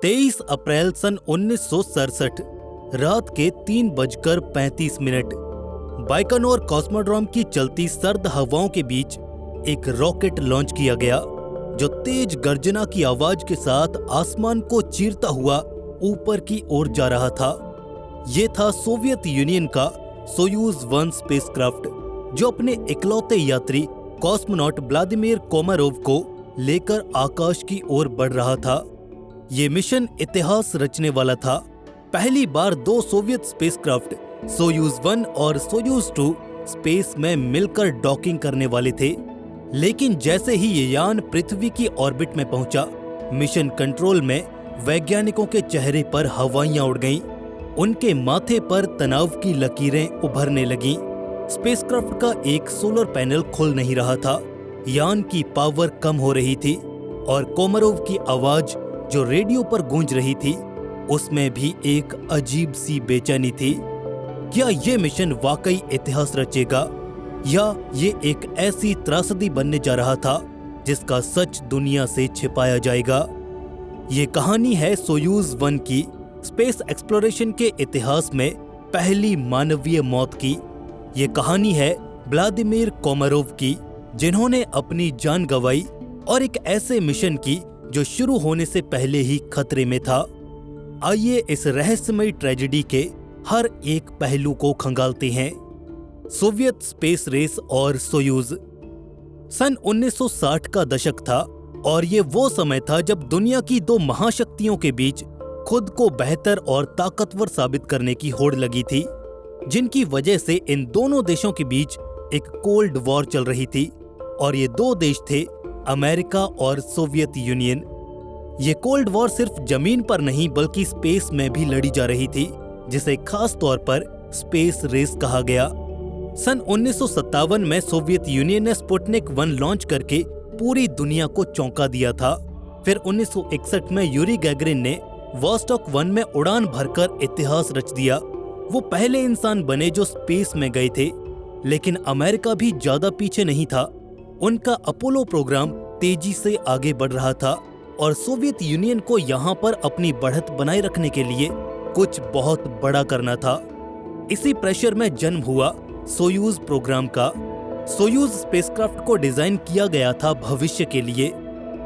23 अप्रैल सन 1967 रात के 3:35 बाइकनोर कॉस्मोड्रोम की चलती सर्द हवाओं के बीच एक रॉकेट लॉन्च किया गया जो तेज गर्जना की आवाज के साथ आसमान को चीरता हुआ ऊपर की ओर जा रहा था। ये था सोवियत यूनियन का सोयूज 1 स्पेसक्राफ्ट जो अपने इकलौते यात्री कॉस्मोनॉट व्लादिमीर कोमारोव को लेकर आकाश की ओर बढ़ रहा था। ये मिशन इतिहास रचने वाला था। पहली बार 2 सोवियत स्पेसक्राफ्ट सोयूज 1 और सोयूज 2 स्पेस में मिलकर डॉकिंग करने वाले थे, लेकिन जैसे ही ये यान पृथ्वी की ऑर्बिट में पहुंचा, मिशन कंट्रोल में वैज्ञानिकों के चेहरे पर हवाइयां उड़ गईं। उनके माथे पर तनाव की लकीरें उभरने लगीं। स्पेसक्राफ्ट का एक सोलर पैनल खुल नहीं रहा था, यान की पावर कम हो रही थी और कोमारोव की आवाज जो रेडियो पर गूंज रही थी उसमें भी एक अजीब सी बेचैनी थी। क्या ये मिशन वाकई इतिहास रचेगा या ये एक ऐसी त्रासदी बनने जा रहा था जिसका सच दुनिया से छिपाया जाएगा? ये कहानी है सोयूज 1 की, स्पेस एक्सप्लोरेशन के इतिहास में पहली मानवीय मौत की। ये कहानी है व्लादिमीर कोमारोव की, जिन्होंने अपनी जान गंवाई और एक ऐसे मिशन की जो शुरू होने से पहले ही खतरे में था। आइए इस रहस्यमयी ट्रेजेडी के हर एक पहलू को खंगालते हैं। सोवियत स्पेस रेस और सोयूज। सन 1960 का दशक था और ये वो समय था जब दुनिया की 2 महाशक्तियों के बीच खुद को बेहतर और ताकतवर साबित करने की होड़ लगी थी, जिनकी वजह से इन दोनों देशों के बीच एक कोल्ड वॉर चल रही थी। और ये 2 देश थे अमेरिका और सोवियत यूनियन। ये कोल्ड वॉर सिर्फ जमीन पर नहीं बल्कि स्पेस में भी लड़ी जा रही थी, जिसे खास तौर पर स्पेस रेस कहा गया। सन 1957 में सोवियत यूनियन ने स्पुतनिक 1 लॉन्च करके पूरी दुनिया को चौंका दिया था। फिर 1961 में यूरी गैगरिन ने वोस्टॉक 1 में उड़ान भरकर इतिहास रच दिया। वो पहले इंसान बने जो स्पेस में गए थे। लेकिन अमेरिका भी ज्यादा पीछे नहीं था। उनका अपोलो प्रोग्राम तेजी से आगे बढ़ रहा था और सोवियत यूनियन को यहाँ पर अपनी बढ़त बनाए रखने के लिए कुछ बहुत बड़ा करना था। इसी प्रेशर में जन्म हुआ सोयूज प्रोग्राम का। सोयूज स्पेसक्राफ्ट को डिजाइन किया गया था भविष्य के लिए।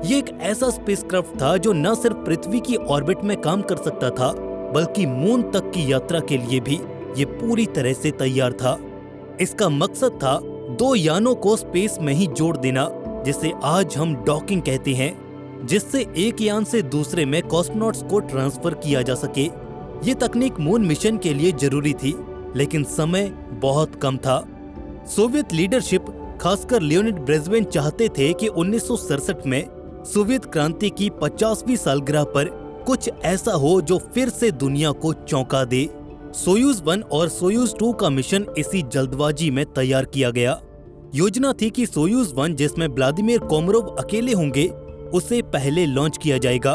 ये एक ऐसा स्पेसक्राफ्ट था जो न सिर्फ पृथ्वी की ऑर्बिट में काम कर सकता था बल्कि मून तक की यात्रा के लिए भी ये पूरी तरह से तैयार था। इसका मकसद था 2 यानों को स्पेस में ही जोड़ देना, जिसे आज हम डॉकिंग कहते हैं, जिससे एक यान से दूसरे में कॉस्मोनॉट्स को ट्रांसफर किया जा सके। ये तकनीक मून मिशन के लिए जरूरी थी, लेकिन समय बहुत कम था। सोवियत लीडरशिप, खासकर लियोनिड ब्रेजनेव चाहते थे कि 1967 में सोवियत क्रांति की 50वीं सालगिरह पर कुछ ऐसा हो जो फिर से दुनिया को चौंका दे। सोयूज 1 और सोयूज 2 का मिशन इसी जल्दबाजी में तैयार किया गया। योजना थी कि सोयूज 1, जिसमें व्लादिमीर कोमारोव अकेले होंगे, उसे पहले लॉन्च किया जाएगा।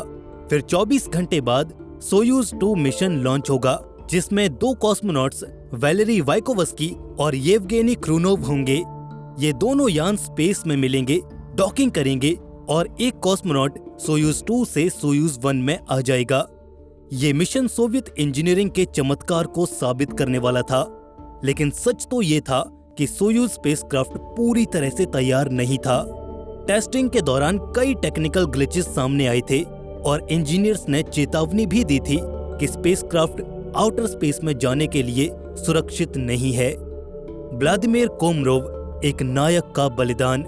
फिर 24 घंटे बाद सोयूज 2 मिशन लॉन्च होगा, जिसमें 2 कॉस्मोनॉट्स वैलेरी वाइकोवस्की और येवगेनी क्रूनोव होंगे। ये दोनों यान स्पेस में मिलेंगे, डॉकिंग करेंगे और एक कॉस्मोनॉट सोयूज 2 से सोयूज 1 में आ जाएगा। ये मिशन सोवियत इंजीनियरिंग के चमत्कार को साबित करने वाला था, लेकिन सच तो ये था कि सोयूज स्पेसक्राफ्ट पूरी तरह से तैयार नहीं था। टेस्टिंग के दौरान कई टेक्निकल ग्लिचेस सामने आए थे और इंजीनियर्स ने चेतावनी भी दी थी कि स्पेसक्राफ्ट आउटर स्पेस में जाने के लिए सुरक्षित नहीं है। व्लादिमीर कोमारोव, एक नायक का बलिदान।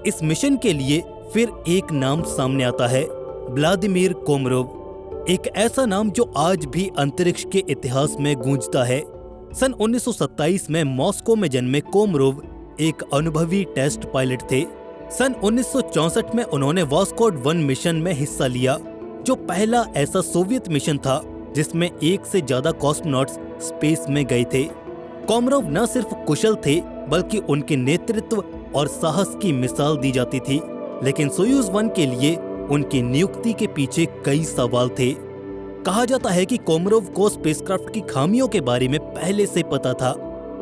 इस मिशन के लिए फिर एक नाम सामने आता है, व्लादिमीर कोमारोव। एक ऐसा नाम जो आज भी अंतरिक्ष के इतिहास में गूंजता है। सन 1927 में मॉस्को में जन्मे कोमारोव एक अनुभवी टेस्ट पायलट थे। सन 1964 में उन्होंने वोस्टॉक 1 मिशन में हिस्सा लिया, जो पहला ऐसा सोवियत मिशन था जिसमें 1 से ज्यादा कॉस्मोनॉट्स स्पेस में गए थे। कोमारोव न सिर्फ कुशल थे बल्कि उनके नेतृत्व और साहस की मिसाल दी जाती थी। लेकिन सोयूज 1 के लिए उनकी नियुक्ति के पीछे कई सवाल थे। कहा जाता है कि कोमारोव को स्पेसक्राफ्ट की खामियों के बारे में पहले से पता था।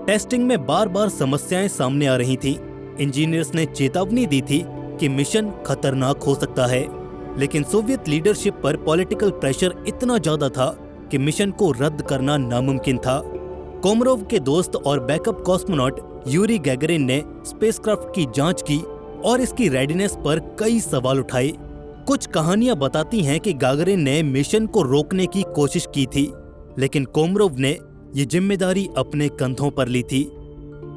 टेस्टिंग में बार बार समस्याएं सामने आ रही थी। इंजीनियर्स ने चेतावनी दी थी कि मिशन खतरनाक हो सकता है। लेकिन सोवियत लीडरशिप पर पॉलिटिकल प्रेशर इतना ज्यादा था कि मिशन को रद्द करना नामुमकिन था। कोमरोव के दोस्त और बैकअप कॉस्मोनॉट यूरी गैगरिन ने स्पेसक्राफ्ट की जांच की और इसकी रेडीनेस पर कई सवाल उठाए। कुछ कहानियां बताती हैं कि गागरिन ने मिशन को रोकने की कोशिश की थी, लेकिन कोमरोव ने ये जिम्मेदारी अपने कंधों पर ली थी।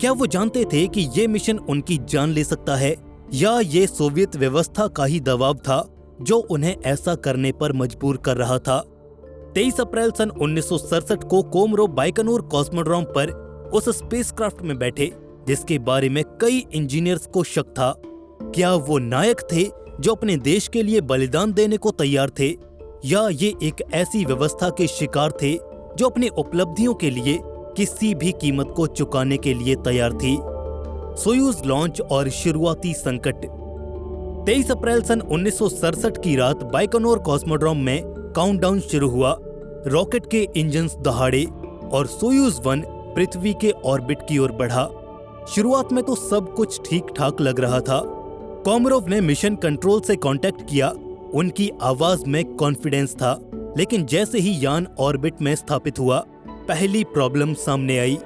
क्या वो जानते थे कि ये मिशन उनकी जान ले सकता है, या ये सोवियत व्यवस्था का ही दबाव था जो उन्हें ऐसा करने पर मजबूर कर रहा था? 23 अप्रैल सन 1967 को कोमरोव बाइकनूर कॉस्मोड्रोम पर उस स्पेसक्राफ्ट में बैठे जिसके बारे में कई इंजीनियर्स को शक था। क्या वो नायक थे जो अपने देश के लिए बलिदान देने को तैयार थे, या ये एक ऐसी व्यवस्था के शिकार थे जो अपनी उपलब्धियों के लिए किसी भी कीमत को चुकाने के लिए तैयार थी? सोयूज लॉन्च और शुरुआती संकट। 23 अप्रैल सन 1967 की रात बाइकनूर कॉस्मोड्रोम में काउंटडाउन शुरू हुआ। रॉकेट के इंजन्स दहाड़े और सोयूज 1 पृथ्वी के ऑर्बिट की ओर बढ़ा। शुरुआत में तो सब कुछ ठीक ठाक लग रहा था। कोमरोव ने मिशन कंट्रोल से कांटेक्ट किया। उनकी आवाज में कॉन्फिडेंस था, लेकिन जैसे ही यान ऑर्बिट में स्थापित हुआ, पहली प्रॉब्लम सामने आई।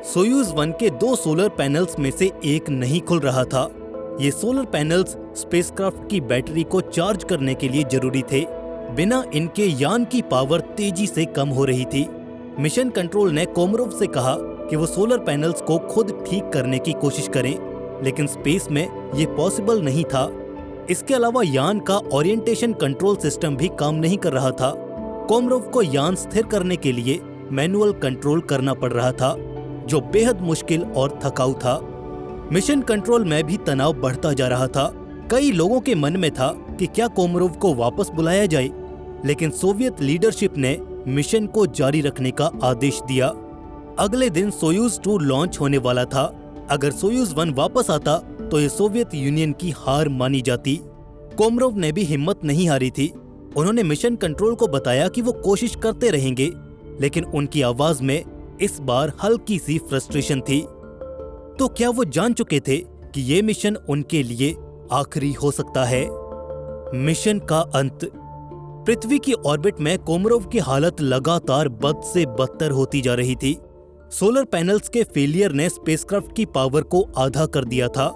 सोयूज 1 के 2 सोलर पैनल्स में से एक नहीं खुल रहा था। ये सोलर पैनल्स स्पेसक्राफ्ट की बैटरी को चार्ज करने के लिए जरूरी थे। बिना इनके यान की पावर तेजी से कम हो रही थी। मिशन कंट्रोल ने कोमरोव से कहा कि वो सोलर पैनल्स को खुद ठीक करने की कोशिश करें, लेकिन स्पेस में ये पॉसिबल नहीं था। इसके अलावा यान का ओरिएंटेशन कंट्रोल सिस्टम भी काम नहीं कर रहा था। कोमरोव को यान स्थिर करने के लिए मैनुअल कंट्रोल करना पड़ रहा था, जो बेहद मुश्किल और थकाऊ था। मिशन कंट्रोल में भी तनाव बढ़ता जा रहा था। कई लोगों के मन में था कि क्या कोमरोव को वापस बुलाया जाए, लेकिन सोवियत लीडरशिप ने मिशन को जारी रखने का आदेश दिया। अगले दिन सोयूज 2 लॉन्च होने वाला था। अगर सोयूज 1 वापस आता तो ये सोवियत यूनियन की हार मानी जाती। कोमरोव ने भी हिम्मत नहीं हारी थी। उन्होंने मिशन कंट्रोल को बताया कि वो कोशिश करते रहेंगे, लेकिन उनकी आवाज में इस बार हल्की सी फ्रस्ट्रेशन थी। तो क्या वो जान चुके थे कि ये मिशन उनके लिए आखिरी हो सकता है? मिशन का अंत। पृथ्वी की ऑर्बिट में कोमरोव की हालत लगातार बद से बदतर होती जा रही थी। सोलर पैनल्स के फेलियर ने स्पेसक्राफ्ट की पावर को आधा कर दिया था।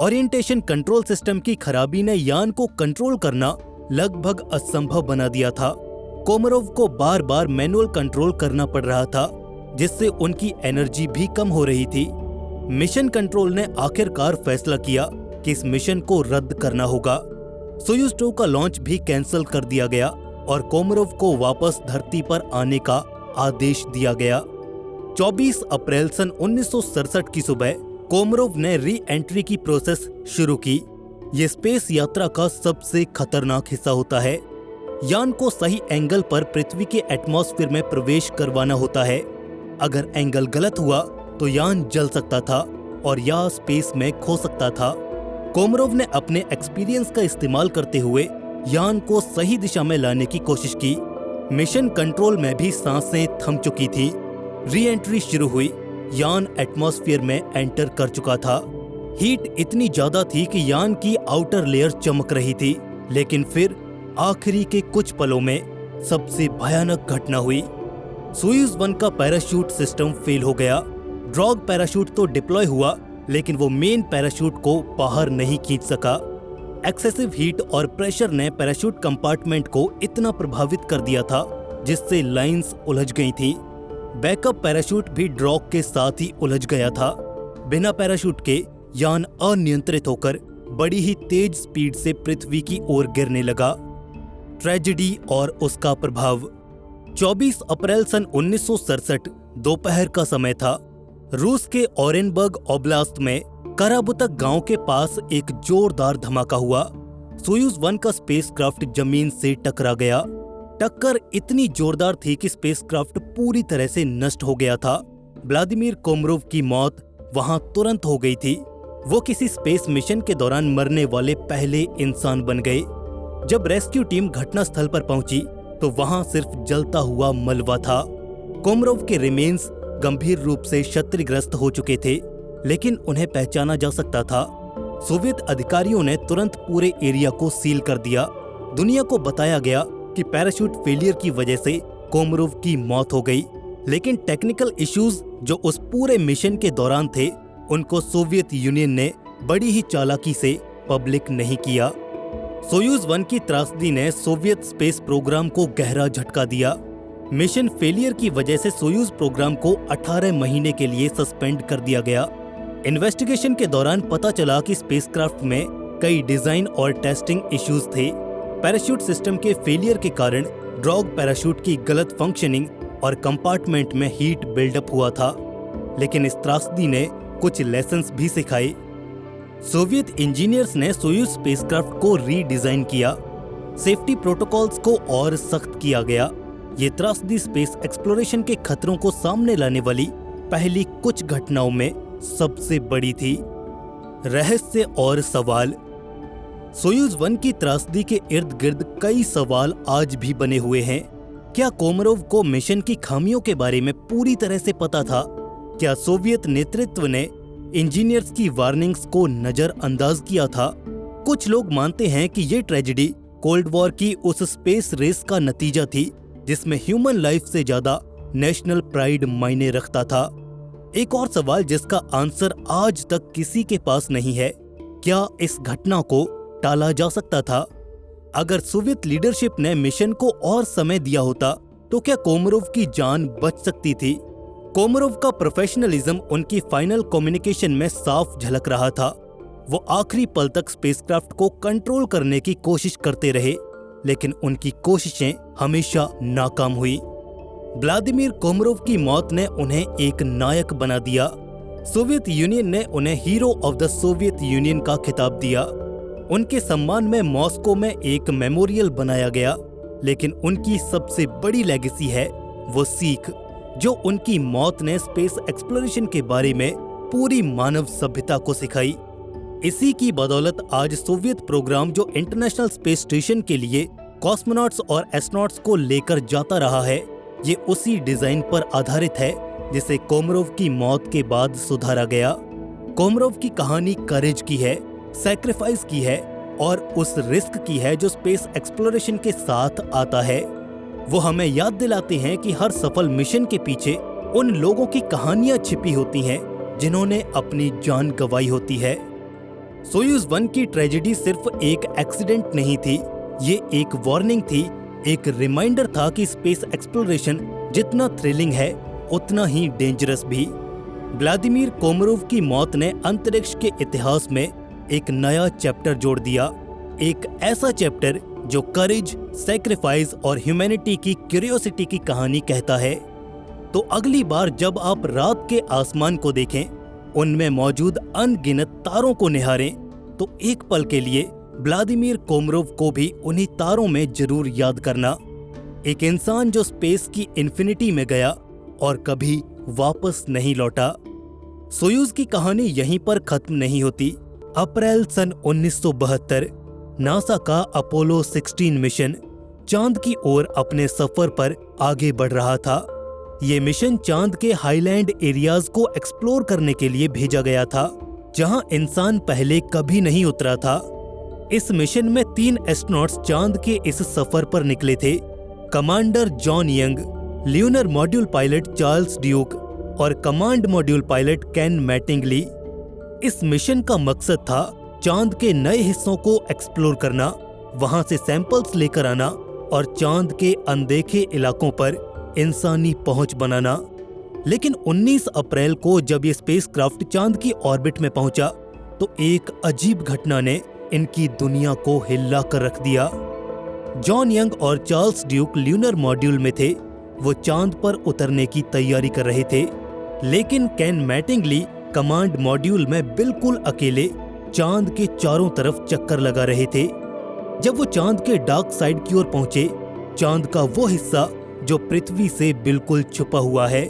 ओरिएंटेशन कंट्रोल सिस्टम की खराबी ने यान को कंट्रोल करना लगभग असंभव बना दिया था। कोमरोव को बार बार मैनुअल कंट्रोल करना पड़ रहा था, जिससे उनकी एनर्जी भी कम हो रही थी। मिशन कंट्रोल ने आखिरकार फैसला किया कि इस मिशन को रद्द करना होगा। सोयूज 2 का लॉन्च भी कैंसिल कर दिया गया और कोमरोव को वापस धरती पर आने का आदेश दिया गया। 24 अप्रैल सन 1967 की सुबह कोमरोव ने री एंट्री की प्रोसेस शुरू की। ये स्पेस यात्रा का सबसे खतरनाक हिस्सा होता है। यान को सही एंगल पर पृथ्वी के एटमॉस्फेयर में प्रवेश करवाना होता है। अगर एंगल गलत हुआ तो यान जल सकता था और या स्पेस में खो सकता था। कोमरोव ने अपने एक्सपीरियंस का इस्तेमाल करते हुए यान को सही दिशा में लाने की कोशिश की। मिशन कंट्रोल में भी सांसें थम चुकी थी। री एंट्री शुरू हुई। यान एटमॉस्फेयर में एंटर कर चुका था। हीट इतनी ज्यादा थी कि यान की आउटर लेयर चमक रही थी, लेकिन फिर आखिरी के कुछ पलों में सबसे भयानक घटना हुई। सोयूज 1 का पैराशूट सिस्टम फेल हो गया। ड्रॉग पैराशूट तो डिप्लॉय हुआ, लेकिन वो मेन पैराशूट को बाहर नहीं खींच सका। एक्सेसिव हीट और प्रेशर ने पैराशूट कंपार्टमेंट को इतना प्रभावित कर दिया था जिससे लाइंस उलझ गई थी। बैकअप पैराशूट भी ड्रॉग के साथ ही उलझ गया था। बिना पैराशूट के यान अनियंत्रित होकर बड़ी ही तेज स्पीड से पृथ्वी की ओर गिरने लगा। ट्रेजेडी और उसका प्रभाव। 24 अप्रैल सन 1967 दोपहर का समय था। रूस के ओरेनबर्ग ओब्लास्ट में कराबुतक गांव के पास एक जोरदार धमाका हुआ। सोयूज 1 का स्पेसक्राफ्ट जमीन से टकरा गया। टक्कर इतनी जोरदार थी कि स्पेसक्राफ्ट पूरी तरह से नष्ट हो गया था। व्लादिमीर कोमरोव की मौत वहां तुरंत हो गई थी। वो किसी स्पेस मिशन के दौरान मरने वाले पहले इंसान बन गए। जब रेस्क्यू टीम घटनास्थल पर पहुंची तो वहां सिर्फ जलता हुआ मलबा था। कोमरोव के रिमेन्स गंभीर रूप से क्षतिग्रस्त हो चुके थे, लेकिन उन्हें पहचाना जा सकता था। सोवियत अधिकारियों ने तुरंत पूरे एरिया को सील कर दिया। दुनिया को बताया गया कि पैराशूट फेलियर की वजह से कोमरोव की मौत हो गई, लेकिन टेक्निकल इश्यूज जो उस पूरे मिशन के दौरान थे उनको सोवियत यूनियन ने बड़ी ही चालाकी से पब्लिक नहीं किया। सोयूज 1 की त्रासदी ने सोवियत स्पेस प्रोग्राम को गहरा झटका दिया। मिशन फेलियर की वजह से सोयूज प्रोग्राम को 18 महीने के लिए सस्पेंड कर दिया गया। इन्वेस्टिगेशन के दौरान पता चला कि स्पेसक्राफ्ट में कई डिजाइन और टेस्टिंग इश्यूज थे। पैराशूट सिस्टम के फेलियर के कारण ड्रॉग पैराशूट की गलत फंक्शनिंग और कंपार्टमेंट में हीट बिल्डअप हुआ था, लेकिन इस त्रासदी ने कुछ लेसन्स भी सिखाए। सोवियत इंजीनियर्स ने सोयूज स्पेसक्राफ्ट को रीडिजाइन किया, सेफ्टी प्रोटोकॉल्स को और सख्त किया गया। ये त्रासदी स्पेस एक्सप्लोरेशन के खतरों को सामने लाने वाली पहली कुछ घटनाओं में सबसे बड़ी थी। रहस्य और सवाल। सोयूज 1 की त्रासदी के इर्द गिर्द कई सवाल आज भी बने हुए हैं। क्या कोमरोव को मिशन की खामियों के बारे में पूरी तरह से पता था? क्या सोवियत नेतृत्व ने इंजीनियर्स की वार्निंग्स को नजरअंदाज किया था? कुछ लोग मानते हैं कि ये ट्रेजेडी कोल्ड वॉर की उस स्पेस रेस का नतीजा थी जिसमें ह्यूमन लाइफ से ज्यादा नेशनल प्राइड मायने रखता था। एक और सवाल जिसका आंसर आज तक किसी के पास नहीं है, क्या इस घटना को टाला जा सकता था? अगर सोवियत लीडरशिप ने मिशन को और समय दिया होता तो क्या कोमरोव की जान बच सकती थी? कोमरोव का प्रोफेशनलिज्म उनकी फाइनल कम्युनिकेशन में साफ झलक रहा था। वो आखिरी पल तक स्पेसक्राफ्ट को कंट्रोल करने की कोशिश करते रहे, लेकिन उनकी कोशिशें हमेशा नाकाम हुई। व्लादिमीर कोमरोव की मौत ने उन्हें एक नायक बना दिया। सोवियत यूनियन ने उन्हें hero of the Soviet union का खिताब दिया। उनके सम्मान में मॉस्को में एक मेमोरियल बनाया गया, लेकिन उनकी सबसे बड़ी लेगेसी है वो सीख जो उनकी मौत ने स्पेस एक्सप्लोरेशन के बारे में पूरी मानव सभ्यता को सिखाई। इसी की बदौलत आज सोवियत प्रोग्राम जो इंटरनेशनल स्पेस स्टेशन के लिए कॉस्मोनॉट्स और एस्ट्रोनॉट्स को लेकर जाता रहा है, ये उसी डिजाइन पर आधारित है जिसे कोमरोव की मौत के बाद सुधारा गया। कोमरोव की कहानी करेज की है, सैक्रिफाइस की है और उस रिस्क की है जो स्पेस एक्सप्लोरेशन के साथ आता है। वो हमें याद दिलाते हैं कि हर सफल मिशन के पीछे उन लोगों की कहानियां छिपी होती हैं जिन्होंने अपनी जान गंवाई होती है। सोयूज 1 की ट्रेजेडी सिर्फ एक एक्सीडेंट नहीं थी, ये एक वार्निंग थी, एक रिमाइंडर था कि स्पेस एक्सप्लोरेशन जितना थ्रिलिंग है उतना ही डेंजरस भी। व्लादिमीर कोमरोव की मौत ने अंतरिक्ष के इतिहास में एक नया चैप्टर जोड़ दिया, एक ऐसा चैप्टर जो करेज, सैक्रिफाइस और ह्यूमैनिटी की क्यूरियोसिटी की कहानी कहता है। तो अगली बार जब आप रात के आसमान को देखें, उनमें मौजूद अनगिनत तारों को निहारें, तो एक पल के लिए व्लादिमीर कोमरोव को भी उन्हीं तारों में जरूर याद करना। एक इंसान जो स्पेस की इन्फिनिटी में गया और कभी वापस नहीं लौटा। सोयूज की कहानी यहीं पर खत्म नहीं होती। अप्रैल सन 1972 नासा का अपोलो 16 मिशन चांद की ओर अपने सफर पर आगे बढ़ रहा था। ये मिशन चांद के हाईलैंड एरियाज को एक्सप्लोर करने के लिए भेजा गया था, जहां इंसान पहले कभी नहीं उतरा था। इस मिशन में 3 एस्ट्रोनॉट्स चांद के इस सफर पर निकले थे। Commander John young, lunar module pilot Charles Duke और कमांड मॉड्यूल पायलट केन मैटिंगली। इस मिशन का मकसद था चांद के नए हिस्सों को एक्सप्लोर करना, वहां से सैंपल्स लेकर आना और चांद के अनदेखे इलाकों पर इंसानी पहुंच बनाना। लेकिन 19 अप्रैल को जब ये स्पेसक्राफ्ट चांद की ऑर्बिट में पहुंचा तो एक अजीब घटना ने इनकी दुनिया को हिला कर रख दिया। जॉन यंग और चार्ल्स ड्यूक ल्यूनर मॉड्यूल में थे, वो चांद पर उतरने की तैयारी कर रहे थे, लेकिन केन मैटिंगली कमांड मॉड्यूल में बिल्कुल अकेले चांद के चारों तरफ चक्कर लगा रहे थे। जब वो चांद के डार्क साइड की ओर पहुंचे, चांद का वो हिस्सा जो पृथ्वी से बिल्कुल छुपा हुआ है,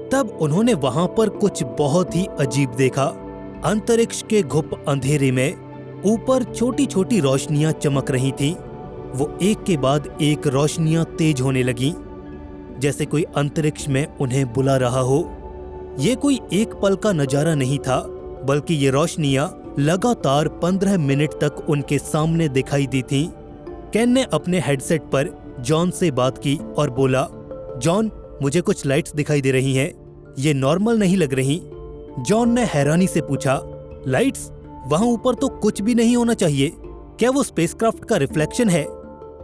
तब उन्होंने वहां पर कुछ बहुत ही अजीब देखा। अंतरिक्ष के घुप अंधेरे में ऊपर छोटी छोटी रोशनियां चमक रही थीं। वो एक के बाद एक रोशनियां तेज होने लगीं, जैसे कोई अंतरिक्ष में उन्हें बुला रहा हो। ये कोई एक पल का नजारा नहीं था, बल्कि ये रोशनियां लगातार 15 मिनट तक उनके सामने दिखाई दी थीं। केन ने अपने हेडसेट पर जॉन से बात की और बोला, जॉन, मुझे कुछ लाइट्स दिखाई दे रही हैं, ये नॉर्मल नहीं लग रही। जॉन ने हैरानी से पूछा, लाइट्स? वहां ऊपर तो कुछ भी नहीं होना चाहिए, क्या वो स्पेसक्राफ्ट का रिफ्लेक्शन है?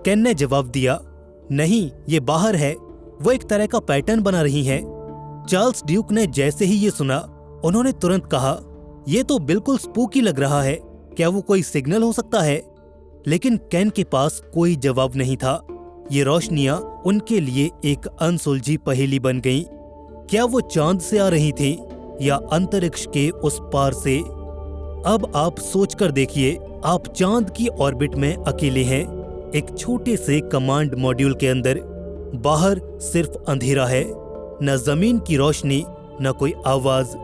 केन ने जवाब दिया, नहीं, ये बाहर है, वो एक तरह का पैटर्न बना रही हैं। चार्ल्स ड्यूक ने जैसे ही ये सुना, उन्होंने तुरंत कहा, ये तो बिल्कुल स्पूकी लग रहा है, क्या वो कोई सिग्नल हो सकता है? लेकिन केन के पास कोई जवाब नहीं था। ये रोशनियां उनके लिए एक अनसुलझी पहेली बन गईं। क्या वो चांद से आ रही थी या अंतरिक्ष के उस पार से? अब आप सोचकर देखिए, आप चांद की ऑर्बिट में अकेले हैं, एक छोटे से कमांड मॉड्यूल के अंदर। बाहर सिर्फ अंधेरा है, न जमीन की रोशनी, न कोई आवाज।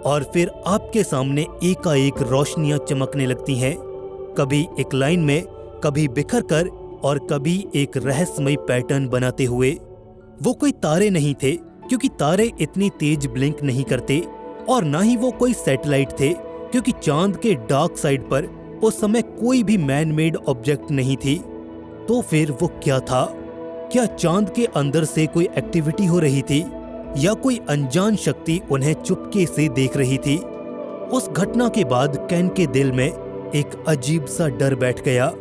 और फिर आपके सामने एकाएक रोशनियां चमकने लगती हैं, कभी एक लाइन में, कभी बिखर कर और कभी एक रहस्यमय पैटर्न बनाते हुए। वो कोई तारे नहीं थे, क्योंकि तारे इतनी तेज ब्लिंक नहीं करते, और ना ही वो कोई सैटेलाइट थे, क्योंकि चांद के डार्क साइड पर उस समय कोई भी मैन मेड ऑब्जेक्ट नहीं थी। तो फिर वो क्या था? क्या चांद के अंदर से कोई एक्टिविटी हो रही थी, या कोई अनजान शक्ति उन्हें चुपके से देख रही थी? उस घटना के बाद केन के दिल में एक अजीब सा डर बैठ गया।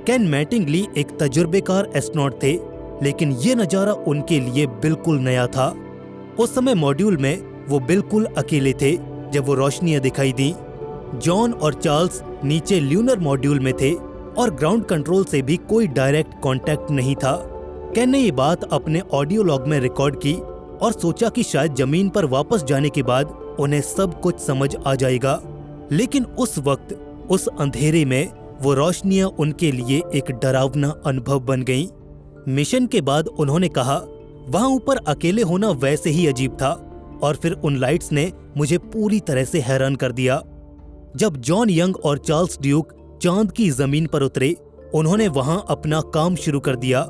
केन मैटिंगली एक तजुर्बेकार एस्ट्रोनॉट थे, लेकिन ये नजारा उनके लिए बिल्कुल नया था। उस समय मॉड्यूल में वो बिल्कुल अकेले थे जब वो रोशनियां दिखाई दी। जॉन और चार्ल्स नीचे ल्यूनर मॉड्यूल में थे और ग्राउंड कंट्रोल से भी कोई डायरेक्ट कांटेक्ट नहीं था। केन ने ये बात अपने ऑडियो लॉग में रिकॉर्ड की और सोचा कि शायद जमीन पर वापस जाने के बाद उन्हें सब कुछ समझ आ जाएगा। लेकिन उस वक्त, उस अंधेरे में, वो रोशनियां उनके लिए एक डरावना अनुभव बन गईं। मिशन के बाद उन्होंने कहा, वहां ऊपर अकेले होना वैसे ही अजीब था, और फिर उन लाइट्स ने मुझे पूरी तरह से हैरान कर दिया। जब जॉन यंग और चार्ल्स ड्यूक चांद की जमीन पर उतरे, उन्होंने वहां अपना काम शुरू कर दिया।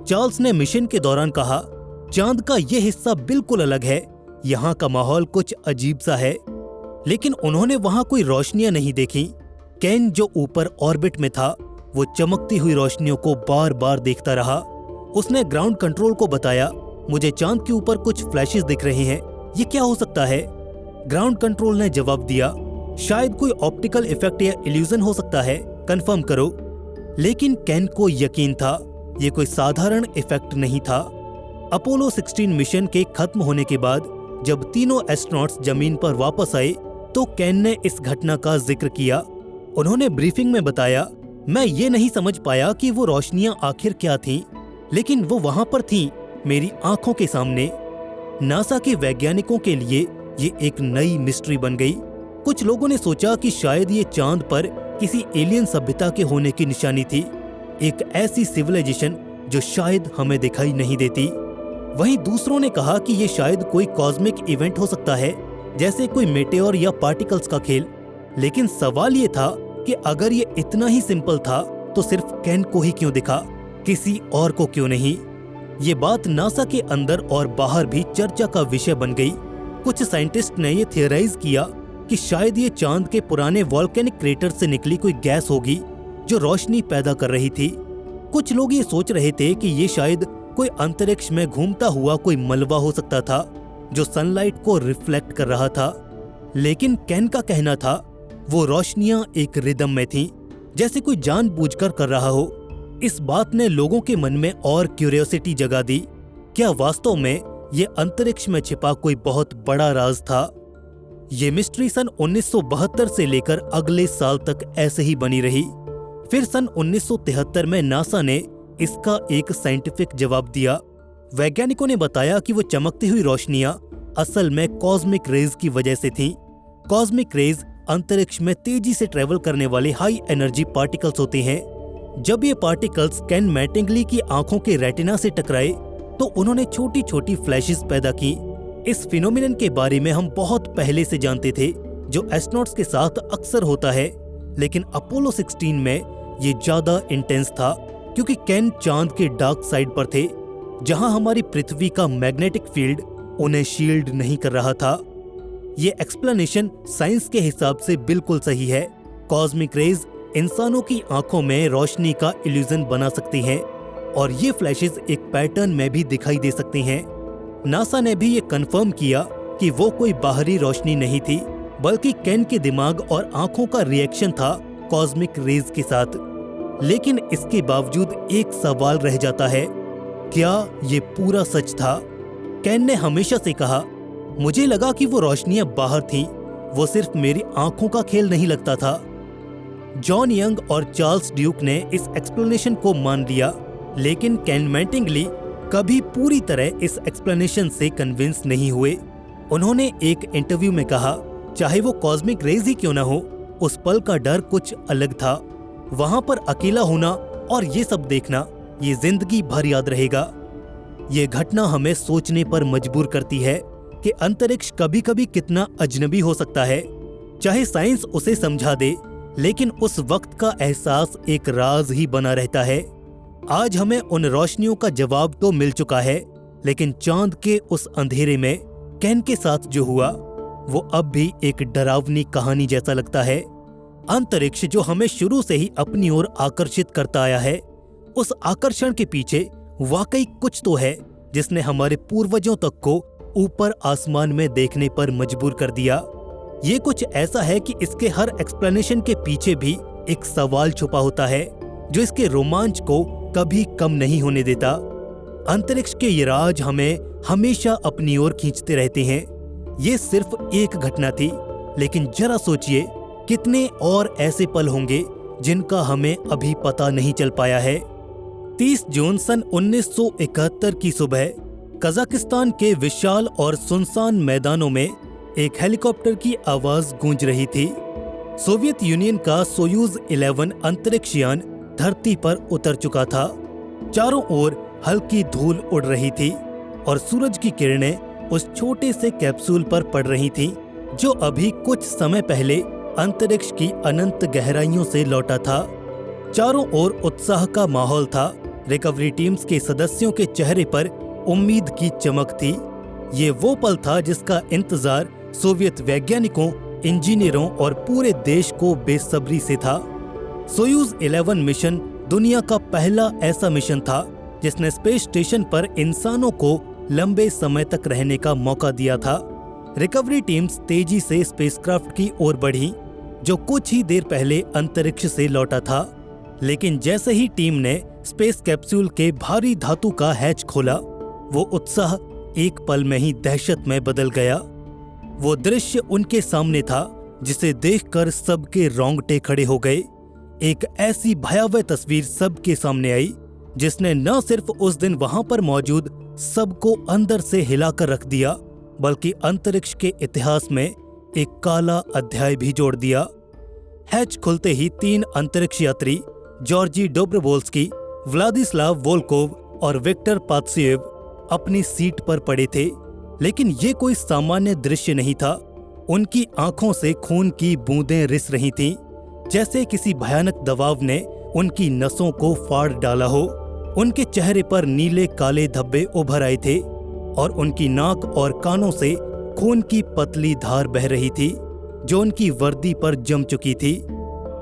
चार्ल्स ने मिशन के दौरान कहा, चांद का ये हिस्सा बिल्कुल अलग है, यहाँ का माहौल कुछ अजीब सा है। लेकिन उन्होंने वहां कोई रोशनियां नहीं देखी। केन, जो ऊपर ऑर्बिट में था, वो चमकती हुई रोशनियों को बार बार देखता रहा। उसने ग्राउंड कंट्रोल को बताया, मुझे चांद के ऊपर कुछ फ्लैशेस दिख रहे हैं, ये क्या हो सकता है? ग्राउंड कंट्रोल ने जवाब दिया, शायद कोई ऑप्टिकल इफेक्ट या इल्यूजन हो सकता है, कंफर्म करो। लेकिन केन को यकीन था, ये कोई साधारण इफेक्ट नहीं था। अपोलो 16 मिशन के खत्म होने के बाद जब तीनों एस्ट्रोनॉट्स जमीन पर वापस आए, तो केन ने इस घटना का जिक्र किया। उन्होंने ब्रीफिंग में बताया, मैं ये नहीं समझ पाया कि वो रोशनियां आखिर क्या थीं, लेकिन वो वहां पर थीं, मेरी आंखों के सामने। नासा के वैज्ञानिकों के लिए ये एक नई मिस्ट्री बन गई। कुछ लोगों ने सोचा कि शायद ये चांद पर किसी एलियन सभ्यता के होने की निशानी थी, एक ऐसी सिविलाइजेशन जो शायद हमें दिखाई नहीं देती। वहीं दूसरों ने कहा कि ये शायद कोई कॉस्मिक इवेंट हो सकता है, जैसे कोई मेटेओर या पार्टिकल्स का खेल। लेकिन सवाल ये था कि अगर ये इतना ही सिंपल था, तो सिर्फ केन को ही क्यों दिखा, किसी और को क्यों नहीं? ये बात नासा के अंदर और बाहर भी चर्चा का विषय बन गई। कुछ साइंटिस्ट ने ये थियराइज किया कि शायद ये चांद के पुराने वॉल्केनिक क्रेटर से निकली कोई गैस होगी जो रोशनी पैदा कर रही थी। कुछ लोग ये सोच रहे थे कि ये शायद कोई अंतरिक्ष में घूमता हुआ कोई मलबा हो सकता था जो सनलाइट को रिफ्लेक्ट कर रहा था। लेकिन केन का कहना था, वो रोशनियां एक रिदम में थीं, जैसे कोई जानबूझकर कर रहा हो। इस बात ने लोगों के मन में और क्यूरियोसिटी जगा दी। क्या वास्तव में ये अंतरिक्ष में छिपा कोई बहुत बड़ा राज था? ये मिस्ट्री सन 1972 से लेकर अगले साल तक ऐसे ही बनी रही। फिर सन 1973 में नासा ने इसका एक साइंटिफिक जवाब दिया। वैज्ञानिकों ने बताया कि वो चमकती हुई रोशनियां असल में कॉस्मिक रेज की वजह से थीं। कॉस्मिक रेज अंतरिक्ष में तेजी से ट्रेवल करने वाले हाई एनर्जी पार्टिकल्स होते हैं। जब ये पार्टिकल्स केन मैटिंगली की आंखों के रेटिना से टकराए, तो उन्होंने छोटी छोटी फ्लैशेस पैदा की। इस फिनोमिनन के बारे में हम बहुत पहले से जानते थे, जो एस्ट्रोनॉट्स के साथ अक्सर होता है, लेकिन अपोलो 16 में ये ज्यादा इंटेंस था, क्योंकि केन चांद के डार्क साइड पर थे, जहां हमारी पृथ्वी का मैग्नेटिक फील्ड उन्हें शील्ड नहीं कर रहा था। ये एक्सप्लेनेशन साइंस के हिसाब से बिल्कुल सही है। कॉस्मिक रेज इंसानों की आंखों में रोशनी का इल्यूजन बना सकती हैं और ये फ्लैशेस एक पैटर्न में भी दिखाई दे सकती हैं। नासा ने भी ये कंफर्म किया कि वो कोई बाहरी रोशनी नहीं थी, बल्कि केन के दिमाग और आंखों का रिएक्शन था कॉस्मिक रेज के साथ। लेकिन इसके बावजूद एक सवाल रह जाता है, क्या ये पूरा सच था? केन ने हमेशा से कहा, मुझे लगा कि वो रोशनियां बाहर थीं, वो सिर्फ मेरी आंखों का खेल नहीं लगता था। जॉन यंग और चार्ल्स ड्यूक ने इस एक्सप्लेनेशन को मान लिया, लेकिन केन मैटिंगली कभी पूरी तरह इस एक्सप्लेनेशन से कन्विंस नहीं हुए। उन्होंने एक इंटरव्यू में कहा, चाहे वो कॉस्मिक रेज ही क्यों ना हो, उस पल का डर कुछ अलग था। वहां पर अकेला होना और ये सब देखना, ये जिंदगी भर याद रहेगा। ये घटना हमें सोचने पर मजबूर करती है कि अंतरिक्ष कभी कभी कितना अजनबी हो सकता है। चाहे साइंस उसे समझा दे, लेकिन उस वक्त का एहसास एक राज ही बना रहता है। आज हमें उन रोशनियों का जवाब तो मिल चुका है, लेकिन चांद के उस अंधेरे में केन के साथ जो हुआ, वो अब भी एक डरावनी कहानी जैसा लगता है। अंतरिक्ष जो हमें शुरू से ही अपनी ओर आकर्षित करता आया है, उस आकर्षण के पीछे वाकई कुछ तो है जिसने हमारे पूर्वजों तक को ऊपर आसमान में देखने पर मजबूर कर दिया। ये कुछ ऐसा है कि इसके हर एक्सप्लेनेशन के पीछे भी एक सवाल छुपा होता है जो इसके रोमांच को कभी कम नहीं होने देता। अंतरिक्ष के ये राज हमें हमेशा अपनी ओर खींचते रहते हैं। ये सिर्फ एक घटना थी, लेकिन जरा सोचिए कितने और ऐसे पल होंगे जिनका हमें अभी पता नहीं चल पाया है। 30 जून सन 1971 की सुबह कजाकिस्तान के विशाल और सुनसान मैदानों में एक हेलीकॉप्टर की आवाज गूंज रही थी। सोवियत यूनियन का सोयूज 11 अंतरिक्ष यान धरती पर उतर चुका था। चारों ओर हल्की धूल उड़ रही थी और सूरज की किरणें उस छोटे से कैप्सूल पर पड़ रही थीं, जो अभी कुछ समय पहले अंतरिक्ष की अनंत गहराइयों से लौटा था। चारों ओर उत्साह का माहौल था। रिकवरी टीम्स के सदस्यों के चेहरे पर उम्मीद की चमक थी। ये वो पल था जिसका इंतजार सोवियत वैज्ञानिकों, इंजीनियरों और पूरे देश को बेसब्री से था। सोयूज 11 मिशन दुनिया का पहला ऐसा मिशन था जिसने स्पेस स्टेशन पर इंसानों को लंबे समय तक रहने का मौका दिया था। रिकवरी टीम्स तेजी से स्पेसक्राफ्ट की ओर बढ़ी, जो कुछ ही देर पहले अंतरिक्ष से लौटा था। लेकिन जैसे ही टीम ने स्पेस कैप्सूल के भारी धातु का हैच खोला, वो उत्साह एक पल में ही दहशत में बदल गया। वो दृश्य उनके सामने था जिसे देखकर सबके रोंगटे खड़े हो गए। एक ऐसी भयावह तस्वीर सबके सामने आई जिसने न सिर्फ उस दिन वहां पर मौजूद सबको अंदर से हिलाकर रख दिया, बल्कि अंतरिक्ष के इतिहास में एक काला अध्याय भी जोड़ दिया। हैच खुलते ही 3 अंतरिक्ष यात्री जॉर्जी डोब्रोवोल्स्की, व्लादिस्लाव वोल्कोव और विक्टर पात्सेव अपनी सीट पर पड़े थे। लेकिन ये कोई सामान्य दृश्य नहीं था। उनकी आंखों से खून की बूंदें रिस रही थीं, जैसे किसी भयानक दबाव ने उनकी नसों को फाड़ डाला हो। उनके चेहरे पर नीले काले धब्बे उभर आए थे और उनकी नाक और कानों से खून की पतली धार बह रही थी, जो उनकी वर्दी पर जम चुकी थी।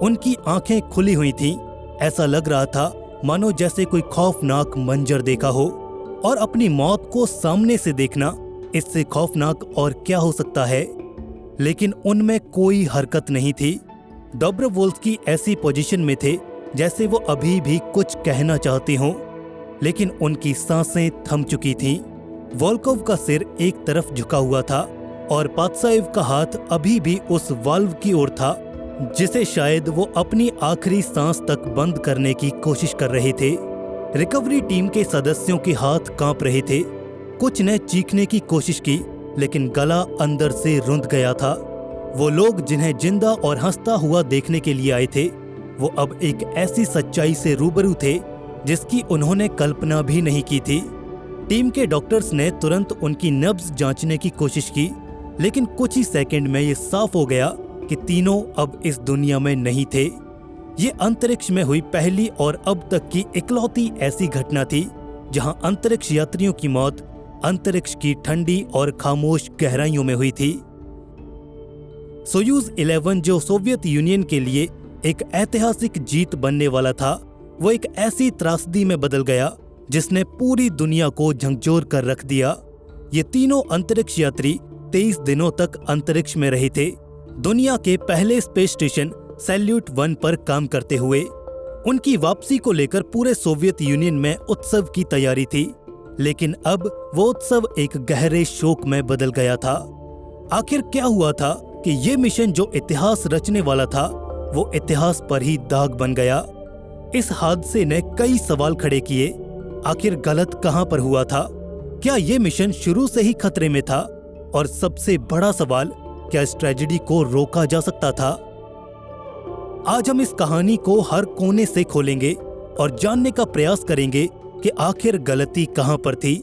उनकी आंखें खुली हुई थीं। ऐसा लग रहा था मानो जैसे कोई खौफनाक मंजर देखा हो, और अपनी मौत को सामने से देखना, इससे खौफनाक और क्या हो सकता है। लेकिन उनमें कोई हरकत नहीं थी। डोब्रोवोल्स्की ऐसी पोजीशन में थे जैसे वो अभी भी कुछ कहना चाहते हों, लेकिन उनकी सांसें थम चुकी थीं। वोल्कोव का सिर एक तरफ झुका हुआ था और पात्साएव का हाथ अभी भी उस वाल्व की ओर था जिसे शायद वो अपनी आखिरी सांस तक बंद करने की कोशिश कर रहे थे। रिकवरी टीम के सदस्यों के हाथ कांप रहे थे। कुछ ने चीखने की कोशिश की, लेकिन गला अंदर से रुंध गया था। वो लोग जिन्हें जिंदा और हंसता हुआ देखने के लिए आए थे, वो अब एक ऐसी सच्चाई से रूबरू थे जिसकी उन्होंने कल्पना भी नहीं की थी। टीम के डॉक्टर्स ने तुरंत उनकी नब्ज जांचने की कोशिश की, लेकिन कुछ ही सेकंड में ये साफ हो गया कि तीनों अब इस दुनिया में नहीं थे। ये अंतरिक्ष में हुई पहली और अब तक की इकलौती ऐसी घटना थी जहां अंतरिक्ष यात्रियों की मौत अंतरिक्ष की ठंडी और खामोश गहराइयों में हुई थी। सोयूज 11 जो सोवियत यूनियन के लिए एक ऐतिहासिक जीत बनने वाला था, वो एक ऐसी त्रासदी में बदल गया जिसने पूरी दुनिया को झकझोर कर रख दिया। ये तीनों अंतरिक्ष यात्री 23 दिनों तक अंतरिक्ष में रहे थे, दुनिया के पहले स्पेस स्टेशन सैल्यूट 1 पर काम करते हुए। उनकी वापसी को लेकर पूरे सोवियत यूनियन में उत्सव की तैयारी थी, लेकिन अब वो उत्सव एक गहरे शोक में बदल गया था। आखिर क्या हुआ था कि ये मिशन जो इतिहास रचने वाला था, वो इतिहास पर ही दाग बन गया। इस हादसे ने कई सवाल खड़े किए। आखिर गलत कहां पर हुआ था? क्या ये मिशन शुरू से ही खतरे में था? और सबसे बड़ा सवाल, क्या इस ट्रेजेडी को रोका जा सकता था? आज हम इस कहानी को हर कोने से खोलेंगे और जानने का प्रयास करेंगे कि आखिर गलती कहां पर थी,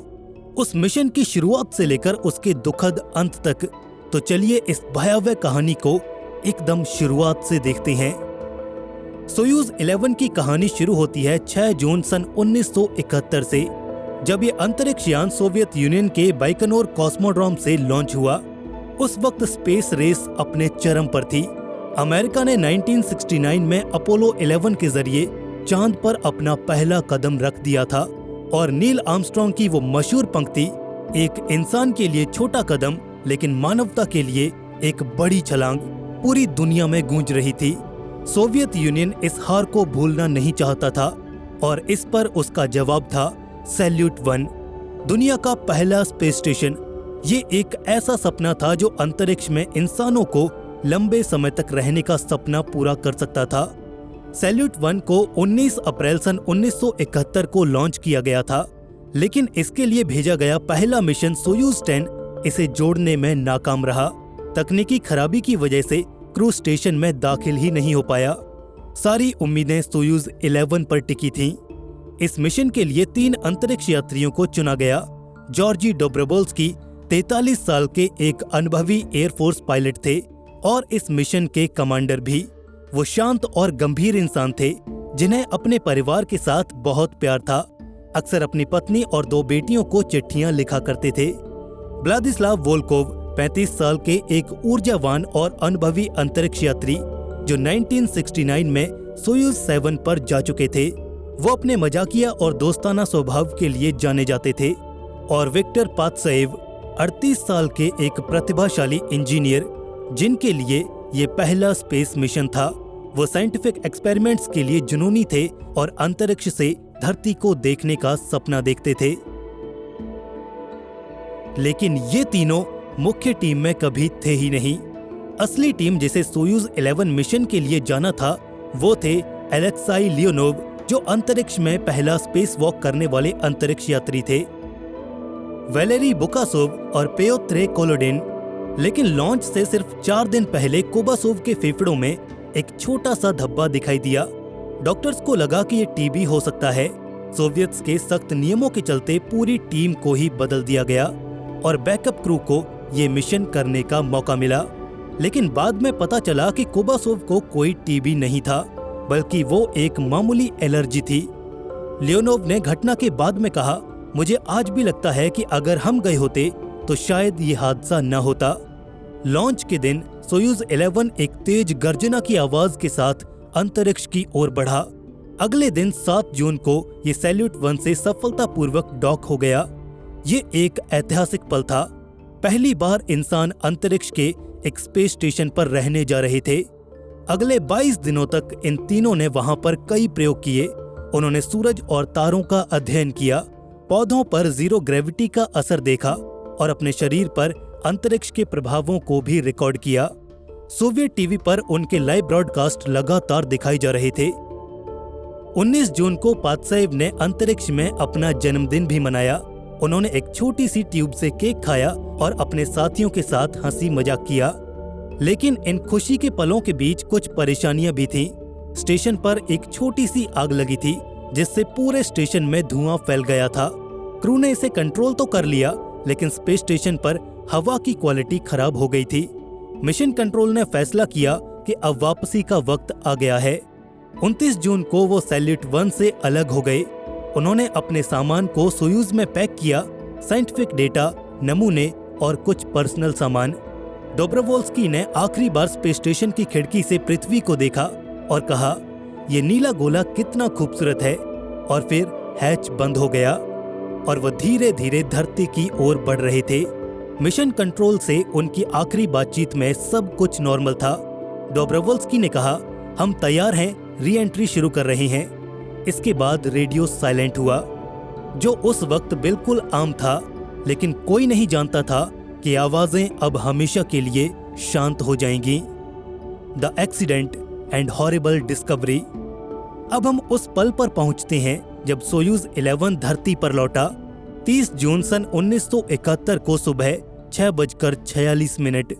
उस मिशन की शुरुआत से लेकर उसके दुखद अंत तक। तो चलिए इस भयावह कहानी को एकदम शुरुआत से देखते हैं। सोयूज 11 की कहानी शुरू होती है 6 जून सन 1971 से, जब ये अंतरिक्ष यान सोवियत यूनियन के बाइकनोर कॉस्मोड्रोम से लॉन्च हुआ। उस वक्त स्पेस रेस अपने चरम पर थी। अमेरिका ने 1969 में अपोलो 11 के जरिए चांद पर अपना पहला कदम रख दिया था और नील आर्मस्ट्रॉन्ग की वो मशहूर पंक्ति, एक इंसान के लिए छोटा कदम लेकिन मानवता के लिए एक बड़ी छलांग, पूरी दुनिया में गूंज रही थी। सोवियत यूनियन इस हार को भूलना नहीं चाहता था और इस पर उसका जवाब था सैल्यूट 1, दुनिया का पहला स्पेस स्टेशन। ये एक ऐसा सपना था जो अंतरिक्ष में इंसानों को लंबे समय तक रहने का सपना पूरा कर सकता था। सैल्यूट 1 को 19 अप्रैल सन 1971 को लॉन्च किया गया था, लेकिन इसके लिए भेजा गया पहला मिशन सोयूज 10 इसे जोड़ने में नाकाम रहा। तकनीकी खराबी की वजह से क्रू स्टेशन में दाखिल ही नहीं हो पाया। सारी उम्मीदें सोयूज 11 पर टिकी थीं। इस मिशन के लिए 3 अंतरिक्ष यात्रियों को चुना गया। जॉर्जी डोब्रोवोल्स्की 43 साल के एक अनुभवी एयरफोर्स पायलट थे और इस मिशन के कमांडर भी। वो शांत और गंभीर इंसान थे जिन्हें अपने परिवार के साथ बहुत प्यार था। अक्सर अपनी पत्नी और 2 बेटियों को चिट्ठियां लिखा करते थे। व्लादिस्लाव वोल्कोव 35 साल के एक ऊर्जावान और अनुभवी अंतरिक्ष यात्री जो 1969 में सोयूज 7 पर जा चुके थे। वो अपने मजाकिया और दोस्ताना स्वभाव के लिए जाने जाते थे। और विक्टर पात्साएव 38 साल के एक प्रतिभाशाली इंजीनियर जिनके लिए ये पहला स्पेस मिशन था। वो साइंटिफिक एक्सपेरिमेंट्स के लिए जुनूनी थे और अंतरिक्ष से धरती को देखने का सपना देखते थे। लेकिन ये तीनों मुख्य टीम में कभी थे ही नहीं। असली टीम जिसे सोयूज 11 मिशन के लिए जाना था वो थे एलेक्साई लियोनोव, जो अंतरिक्ष में पहला स्पेस वॉक करने वाले अंतरिक्ष यात्री थे, वैलेरी बुकासोव और पेयोत्रे कोलोडिन। लेकिन लॉन्च से सिर्फ 4 दिन पहले कोबासोव के फेफड़ों में एक छोटा सा धब्बा दिखाई दिया। डॉक्टर्स को लगा कि ये टीबी हो सकता है। सोवियत्स के सख्त नियमों के चलते पूरी टीम को ही बदल दिया गया और बैकअप क्रू को ये मिशन करने का मौका मिला। लेकिन बाद में पता चला कि कोबासोव को कोई टीबी नहीं था, बल्कि वो एक मामूली एलर्जी थी। लियोनोव ने घटना के बाद में कहा, मुझे आज भी लगता है कि अगर हम गए होते तो शायद ये हादसा न होता। लॉन्च के दिन सोयूज 11 एक तेज गर्जना की आवाज के साथ अंतरिक्ष की ओर बढ़ा। अगले दिन 7 जून को ये सैल्यूट 1 से सफलतापूर्वक डॉक हो गया। ये एक ऐतिहासिक पल था। पहली बार इंसान अंतरिक्ष के एक स्पेस स्टेशन पर रहने जा रहे थे। अगले 22 दिनों तक इन तीनों ने वहां पर कई प्रयोग किए। उन्होंने सूरज और तारों का अध्ययन किया, पौधों पर जीरो ग्रेविटी का असर देखा और अपने शरीर पर अंतरिक्ष के प्रभावों को भी रिकॉर्ड किया। सोवियत टीवी पर उनके लाइव ब्रॉडकास्ट लगातार दिखाई जा रहे थे। 19 जून को पात्साएव ने अंतरिक्ष में अपना जन्मदिन भी मनाया। उन्होंने एक छोटी सी ट्यूब से केक खाया और अपने साथियों के साथ हंसी मजाक किया। लेकिन इन खुशी के पलों के बीच कुछ परेशानियां भी थीं। स्टेशन पर एक छोटी सी आग लगी थी जिससे पूरे स्टेशन में धुआं फैल गया था। क्रू ने इसे कंट्रोल तो कर लिया, लेकिन स्पेस स्टेशन पर हवा की क्वालिटी खराब हो गई थी। मिशन कंट्रोल ने फैसला किया कि अब वापसी का वक्त आ गया है। 29 जून को वो सैल्यूट 1 से अलग हो गए। उन्होंने अपने सामान को सोयूज में पैक किया, साइंटिफिक डेटा, नमूने और कुछ पर्सनल सामान। डोब्रोवोल्स्की ने आखिरी बार स्पेस स्टेशन की खिड़की से पृथ्वी को देखा और कहा, ये नीला गोला कितना खूबसूरत है। और फिर हैच बंद हो गया और वो धीरे धीरे धरती की ओर बढ़ रहे थे। मिशन कंट्रोल से उनकी आखिरी बातचीत में सब कुछ नॉर्मल था। डोब्रोवोल्स्की ने कहा, हम तैयार हैं, री एंट्री शुरू कर रहे हैं। इसके बाद रेडियो साइलेंट हुआ, जो उस वक्त बिल्कुल आम था, लेकिन कोई नहीं जानता था कि आवाजें अब हमेशा के लिए शांत हो जाएंगी। The accident and horrible discovery. अब हम उस पल पर पहुंचते हैं जब सोयूज 11 धरती पर लौटा। 30 जून सन 1971 को सुबह 6:46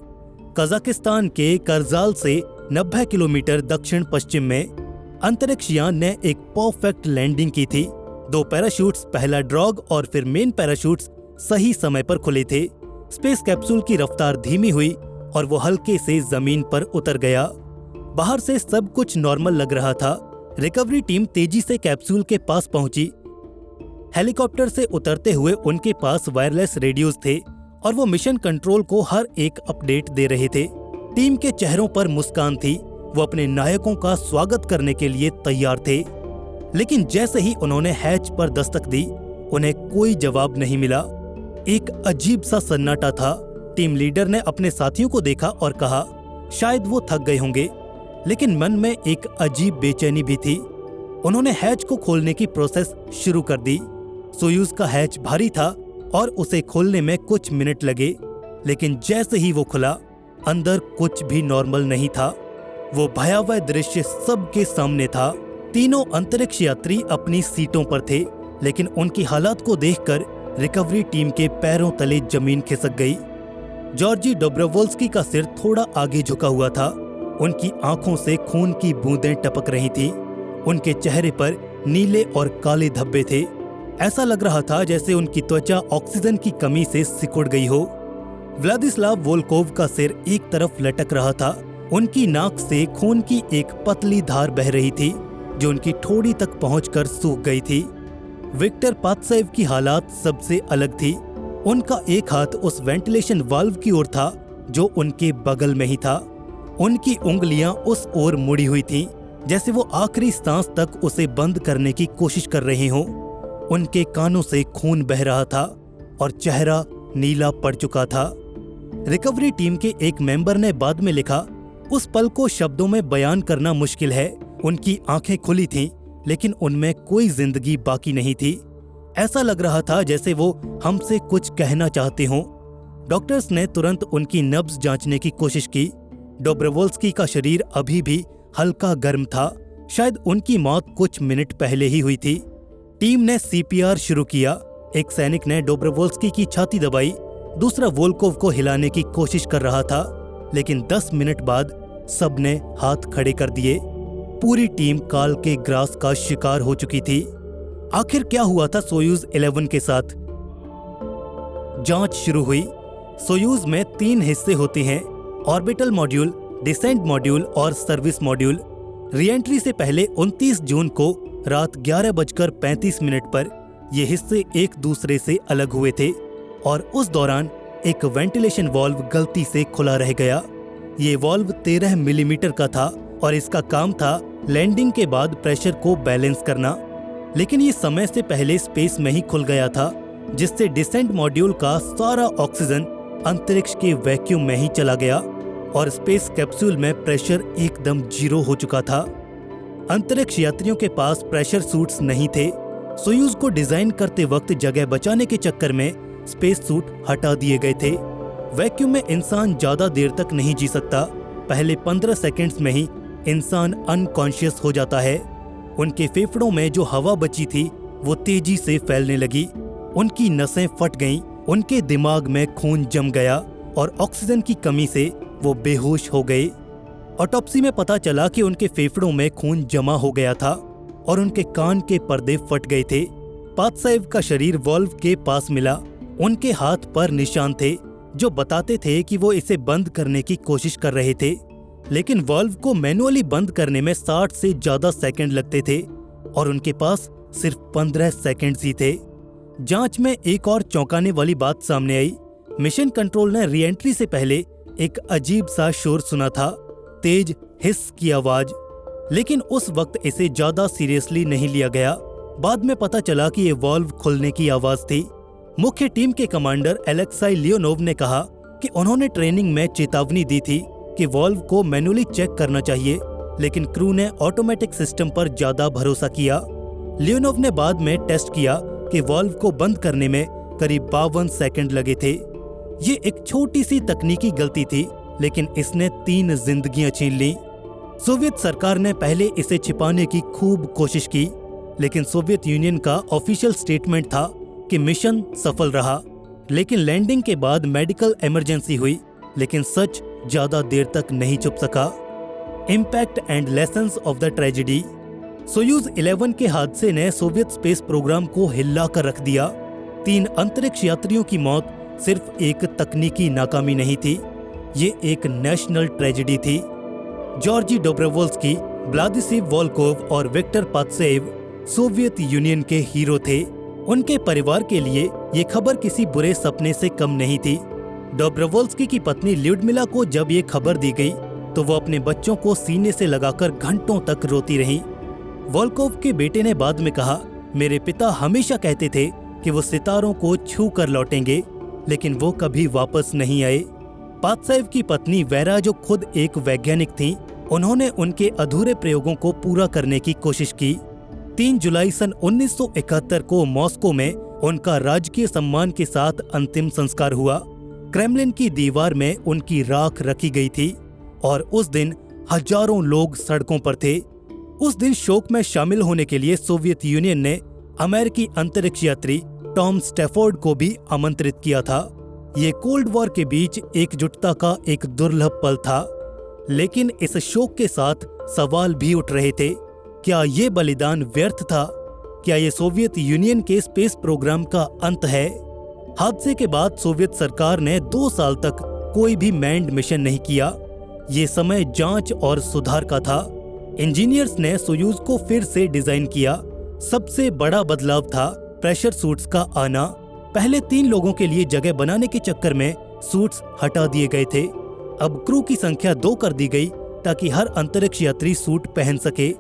कजाकिस्तान के करजाल से 90 किलोमीटर दक्षिण पश्चिम में अंतरिक्षयान ने एक परफेक्ट लैंडिंग की थी। 2 पैराशूट्स, पहला ड्रॉग और फिर मेन पैराशूट्स सही समय पर खुले थे। स्पेस कैप्सूल की रफ्तार धीमी हुई और वो हल्के से जमीन पर उतर गया। बाहर से सब कुछ नॉर्मल लग रहा था। रिकवरी टीम तेजी से कैप्सूल के पास पहुंची। हेलीकॉप्टर से उतरते हुए उनके पास वायरलेस रेडियोज थे और वो मिशन कंट्रोल को हर एक अपडेट दे रहे थे। टीम के चेहरों पर मुस्कान थी, वो अपने नायकों का स्वागत करने के लिए तैयार थे। लेकिन जैसे ही उन्होंने हैच पर दस्तक दी, उन्हें कोई जवाब नहीं मिला। एक अजीब सा सन्नाटा था। टीम लीडर ने अपने साथियों को देखा और कहा, शायद वो थक गए होंगे, लेकिन मन में एक अजीब बेचैनी भी थी। उन्होंने हैच को खोलने की प्रोसेस शुरू कर दी। सोयूज का हैच भारी था और उसे खोलने में कुछ मिनट लगे, लेकिन जैसे ही वो खुला, अंदर कुछ भी नॉर्मल नहीं था। वो भयावह दृश्य सबके सामने था। तीनों अंतरिक्ष यात्री अपनी सीटों पर थे, लेकिन उनकी हालात को देखकर रिकवरी टीम के पैरों तले जमीन खिसक गई। जॉर्जी डोब्रोवोल्स्की का सिर थोड़ा आगे झुका हुआ था। उनकी आंखों से खून की बूंदें टपक रही थीं। उनके चेहरे पर नीले और काले धब्बे थे। ऐसा लग रहा था जैसे उनकी त्वचा ऑक्सीजन की कमी से सिकुड़ गई हो। व्लादिस्लाव वोल्कोव का सिर एक तरफ लटक रहा था। उनकी नाक से खून की एक पतली धार बह रही थी, जो उनकी ठोड़ी तक पहुंचकर सूख गई थी। विक्टर पात्सेव की हालात सबसे अलग थी। उनका एक हाथ उस वेंटिलेशन वाल्व की ओर था जो उनके बगल में ही था। उनकी उंगलियां उस ओर मुड़ी हुई थीं, जैसे वो आखिरी सांस तक उसे बंद करने की कोशिश कर रहे हों। उनके कानों से खून बह रहा था और चेहरा नीला पड़ चुका था। रिकवरी टीम के एक मेंबर ने बाद में लिखा, उस पल को शब्दों में बयान करना मुश्किल है। उनकी आंखें खुली थीं, लेकिन उनमें कोई जिंदगी बाकी नहीं थी। ऐसा लग रहा था जैसे वो हमसे कुछ कहना चाहते हों। डॉक्टर्स ने तुरंत उनकी नब्ज जांचने की कोशिश की। डोब्रोवोल्स्की का शरीर अभी भी हल्का गर्म था। शायद उनकी मौत कुछ मिनट पहले ही हुई थी। टीम ने सीपीआर शुरू किया। एक सैनिक ने डोब्रोवोल्स्की की छाती दबाई, दूसरा वोल्कोव को हिलाने की कोशिश कर रहा था, लेकिन 10 मिनट बाद सबने हाथ खड़े कर दिए। पूरी टीम काल के ग्रास का शिकार हो चुकी थी। आखिर क्या हुआ था सोयूज 11 के साथ? जांच शुरू हुई। सोयूज में 3 हिस्से होते हैं, ऑर्बिटल मॉड्यूल, डिसेंट मॉड्यूल और सर्विस मॉड्यूल। रीएंट्री से पहले 29 जून को रात 11:35 पर ये हिस्से एक दूसरे से अलग हुए थे और उस दौरान एक वेंटिलेशन वाल्व गलती से खुला रह गया। ये वाल्व 13 मिलीमीटर का था और इसका काम था लैंडिंग के बाद प्रेशर को बैलेंस करना, लेकिन ये समय से पहले स्पेस में ही खुल गया था, जिससे डिसेंट मॉड्यूल का सारा ऑक्सीजन अंतरिक्ष के वैक्यूम में ही चला गया और स्पेस कैप्सूल में प्रेशर एकदम 0 हो चुका था। अंतरिक्ष यात्रियों के पास प्रेशर सूट्स नहीं थे। सोयूज को डिजाइन करते वक्त जगह बचाने के चक्कर में स्पेस सूट हटा दिए गए थे। वैक्यूम में इंसान ज्यादा देर तक नहीं जी सकता। पहले 15 सेकंड्स में ही इंसान अनकॉन्शियस हो जाता है। उनके फेफड़ों में जो हवा बची थी वो तेजी से फैलने लगी। उनकी नसें फट गईं, उनके दिमाग में खून जम गया और ऑक्सीजन की कमी से वो बेहोश हो गए। ऑटोप्सी में पता चला कि उनके फेफड़ों में खून जमा हो गया था और उनके कान के पर्दे फट गए थे। पात्सेव का शरीर वाल्व के पास मिला। उनके हाथ पर निशान थे जो बताते थे कि वो इसे बंद करने की कोशिश कर रहे थे, लेकिन वाल्व को मैनुअली बंद करने में 60 से ज्यादा सेकंड लगते थे और उनके पास सिर्फ 15 सेकंड्स ही थे। जांच में एक और चौंकाने वाली बात सामने आई। मिशन कंट्रोल ने रीएंट्री से पहले एक अजीब सा शोर सुना था, तेज हिस की आवाज। लेकिन उस वक्त इसे ज्यादा सीरियसली नहीं लिया गया। बाद में पता चला कि ये वाल्व खुलने की आवाज थी। मुख्य टीम के कमांडर एलेक्साई लियोनोव ने कहा कि उन्होंने ट्रेनिंग में चेतावनी दी थी कि वाल्व को मैन्युअली चेक करना चाहिए, लेकिन क्रू ने ऑटोमेटिक सिस्टम पर ज्यादा भरोसा किया। लियोनोव ने बाद में टेस्ट किया कि वाल्व को बंद करने में करीब 52 सेकंड लगे थे। ये एक छोटी सी तकनीकी गलती थी, लेकिन इसने 3 जिंदगियां छीन ली। सोवियत सरकार ने पहले इसे छिपाने की खूब कोशिश की, लेकिन सोवियत यूनियन का ऑफिशियल स्टेटमेंट था कि मिशन सफल रहा। लेकिन लैंडिंग के बाद मेडिकल इमरजेंसी हुई, लेकिन सच ज्यादा देर तक नहीं छुप सका। Impact and lessons of the tragedy. Soyuz 11 के हादसे ने सोवियत स्पेस प्रोग्राम को हिला कर रख दिया। 3 अंतरिक्ष यात्रियों की मौत सिर्फ एक तकनीकी नाकामी नहीं थी, ये एक नेशनल ट्रेजेडी थी। जॉर्जी डोब्रोवोल्स्की, व्लादिस्लाव वोल्कोव और विक्टर पात्सेव सोवियत यूनियन के हीरो थे। उनके परिवार के लिए ये खबर किसी बुरे सपने से कम नहीं थी। डोब्रोवोल्स्की की पत्नी ल्यूडमिला को जब ये खबर दी गई तो वो अपने बच्चों को सीने से लगाकर घंटों तक रोती रही। वोल्कोव के बेटे ने बाद में कहा, मेरे पिता हमेशा कहते थे कि वो सितारों को छू कर लौटेंगे, लेकिन वो कभी वापस नहीं आए। पात्सेव की पत्नी वेरा, जो खुद एक वैज्ञानिक थी, उन्होंने उनके अधूरे प्रयोगों को पूरा करने की कोशिश की। 3 जुलाई सन 1971 को मॉस्को में उनका राजकीय सम्मान के साथ अंतिम संस्कार हुआ। क्रेमलिन की दीवार में उनकी राख रखी गई थी और उस दिन हजारों लोग सड़कों पर थे। उस दिन शोक में शामिल होने के लिए सोवियत यूनियन ने अमेरिकी अंतरिक्ष यात्री टॉम स्टैफोर्ड को भी आमंत्रित किया था। ये कोल्ड वॉर के बीच एकजुटता का एक दुर्लभ पल था, लेकिन इस शोक के साथ सवाल भी उठ रहे थे। क्या ये बलिदान व्यर्थ था? क्या ये सोवियत यूनियन के स्पेस प्रोग्राम का अंत है? हादसे के बाद सोवियत सरकार ने 2 साल तक कोई भी मैन्ड मिशन नहीं किया। ये समय जांच और सुधार का था। इंजीनियर्स ने सोयूज को फिर से डिजाइन किया। सबसे बड़ा बदलाव था प्रेशर सूट्स का आना। पहले 3 लोगों के लिए जगह बनाने के चक्कर में सूट्स हटा दिए गए थे। अब क्रू की संख्या 2 कर दी गई ताकि हर अंतरिक्ष यात्री सूट पहन सके।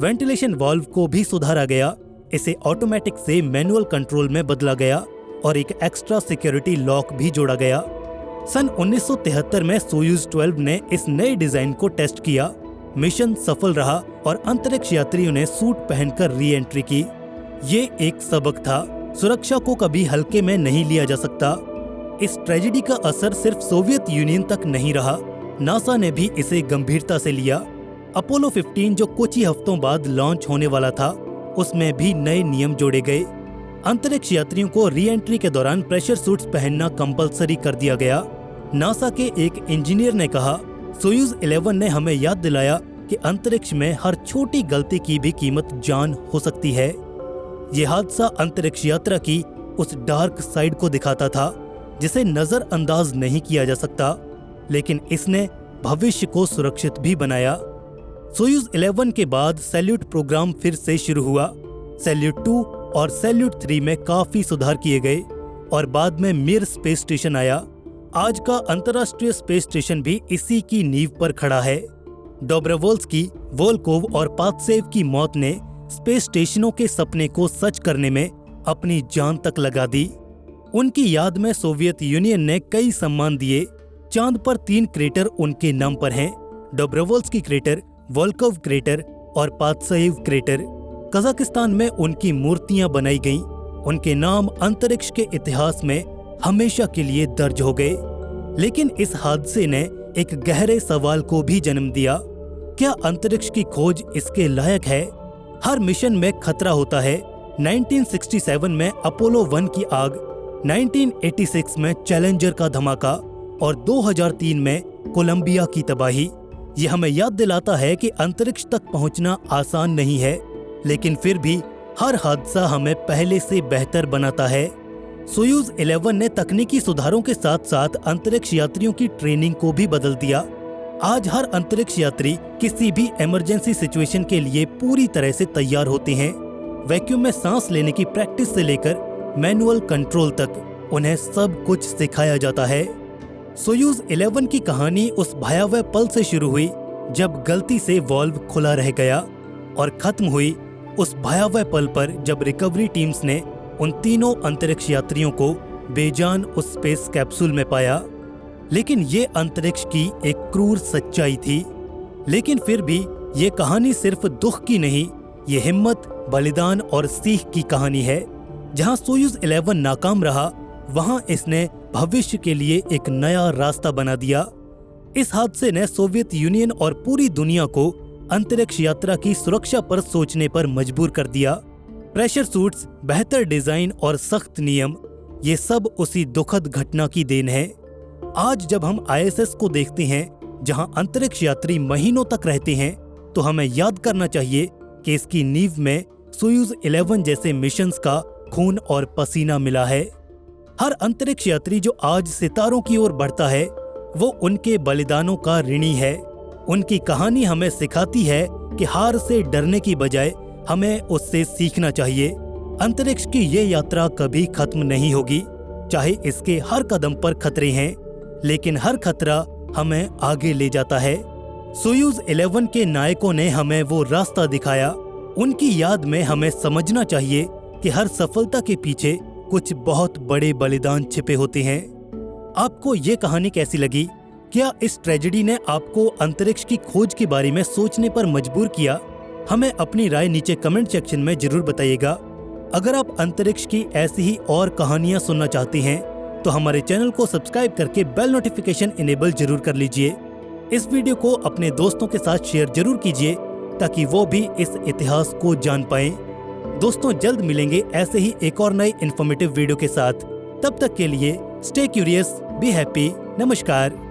वेंटिलेशन वाल्व को भी सुधारा गया, इसे ऑटोमेटिक से मैनुअल कंट्रोल में बदला गया और एक एक्स्ट्रा सिक्योरिटी लॉक भी जोड़ा गया। सन 1973 में सोयूज 12 ने इस नए डिजाइन को टेस्ट किया। मिशन सफल रहा और अंतरिक्ष यात्रियों ने सूट पहनकर री एंट्री की। ये एक सबक था, सुरक्षा को कभी हल्के में नहीं लिया जा सकता। इस ट्रेजेडी का असर सिर्फ सोवियत यूनियन तक नहीं रहा, नासा ने भी इसे गंभीरता से लिया। अपोलो 15 जो कुछ ही हफ्तों बाद लॉन्च होने वाला था, उसमें भी नए नियम जोड़े गए। अंतरिक्ष यात्रियों को री एंट्री के दौरान प्रेशर सूट्स पहनना कंपलसरी कर दिया गया। नासा के एक इंजीनियर ने कहा, सोयूज 11 ने हमें याद दिलाया कि अंतरिक्ष में हर छोटी गलती की भी कीमत जान हो सकती है। ये हादसा अंतरिक्ष यात्रा की उस डार्क साइड को दिखाता था जिसे नजरअंदाज नहीं किया जा सकता, लेकिन इसने भविष्य को सुरक्षित भी बनाया। सोयूज 11 के बाद सैल्यूट प्रोग्राम फिर से शुरू हुआ। सैल्यूट 2 और सैल्यूट 3 में काफी सुधार किए गए और बाद में मिर स्पेस स्टेशन आया। आज का अंतर्राष्ट्रीय स्पेस स्टेशन भी इसी की नींव पर खड़ा है। डोब्रोवोल्स्की, वोल्कोव और पात्सेव की मौत ने स्पेस स्टेशनों के सपने को सच करने में अपनी जान तक लगा दी। उनकी याद में सोवियत यूनियन ने कई सम्मान दिए। चांद पर 3 क्रेटर उनके नाम पर हैं, डोब्रोवोल्स्की क्रेटर, वोल्कोव क्रेटर और पात्सेव क्रेटर। कजाकिस्तान में उनकी मूर्तियां बनाई गईं। उनके नाम अंतरिक्ष के इतिहास में हमेशा के लिए दर्ज हो गए। लेकिन इस हादसे ने एक गहरे सवाल को भी जन्म दिया। क्या अंतरिक्ष की खोज इसके लायक है? हर मिशन में खतरा होता है। 1967 में अपोलो 1 की आग, 1986 में चैलेंजर का धमाका और 2003 में कोलंबिया की तबाही। ये हमें याद दिलाता है कि अंतरिक्ष तक पहुंचना आसान नहीं है, लेकिन फिर भी हर हादसा हमें पहले से बेहतर बनाता है। सोयूज 11 ने तकनीकी सुधारों के साथ साथ अंतरिक्ष यात्रियों की ट्रेनिंग को भी बदल दिया। आज हर अंतरिक्ष यात्री किसी भी इमरजेंसी सिचुएशन के लिए पूरी तरह से तैयार होते हैं। वैक्यूम में सांस लेने की प्रैक्टिस से लेकर मैनुअल कंट्रोल तक उन्हें सब कुछ सिखाया जाता है। सोयूज 11 की कहानी उस भयावह पल से शुरू हुई जब गलती से वॉल्व खुला रह गया, और खत्म हुई उस भयावह पल पर जब रिकवरी टीम्स ने उन तीनों अंतरिक्ष यात्रियों को बेजान उस स्पेस कैप्सूल में पाया। लेकिन ये अंतरिक्ष की एक क्रूर सच्चाई थी। लेकिन फिर भी ये कहानी सिर्फ दुख की नहीं, ये हिम्मत, बलिदान और सीख की कहानी है। जहां सोयूज 11 नाकाम रहा, वहां इसने भविष्य के लिए एक नया रास्ता बना दिया। इस हादसे ने सोवियत यूनियन और पूरी दुनिया को अंतरिक्ष यात्रा की सुरक्षा पर सोचने पर मजबूर कर दिया। प्रेशर सूट्स, बेहतर डिजाइन और सख्त नियम, ये सब उसी दुखद घटना की देन है। आज जब हम ISS को देखते हैं, जहां अंतरिक्ष यात्री महीनों तक रहते हैं, तो हमें याद करना चाहिए कि इसकी नींव में सोयूज 11 जैसे मिशंस का खून और पसीना मिला है। हर अंतरिक्ष यात्री जो आज सितारों की ओर बढ़ता है, वो उनके बलिदानों का ऋणी है। उनकी कहानी हमें सिखाती है कि हार से डरने की बजाय हमें उससे सीखना चाहिए। अंतरिक्ष की ये यात्रा कभी खत्म नहीं होगी, चाहे इसके हर कदम पर खतरे हैं, लेकिन हर खतरा हमें आगे ले जाता है। सोयूज 11 के नायकों ने हमें वो रास्ता दिखाया। उनकी याद में हमें समझना चाहिए कि हर सफलता के पीछे कुछ बहुत बड़े बलिदान छिपे होते हैं। आपको ये कहानी कैसी लगी? क्या इस ट्रेजेडी ने आपको अंतरिक्ष की खोज के बारे में सोचने पर मजबूर किया? हमें अपनी राय नीचे कमेंट सेक्शन में जरूर बताइएगा। अगर आप अंतरिक्ष की ऐसी ही और कहानियां सुनना चाहते हैं, तो हमारे चैनल को सब्सक्राइब करके बेल नोटिफिकेशन इनेबल जरूर कर लीजिए। इस वीडियो को अपने दोस्तों के साथ शेयर जरूर कीजिए, ताकि वो भी इस इतिहास को जान पाएं। दोस्तों, जल्द मिलेंगे ऐसे ही एक और नए इन्फॉर्मेटिव वीडियो के साथ। तब तक के लिए स्टे क्यूरियस, बी हैप्पी। नमस्कार।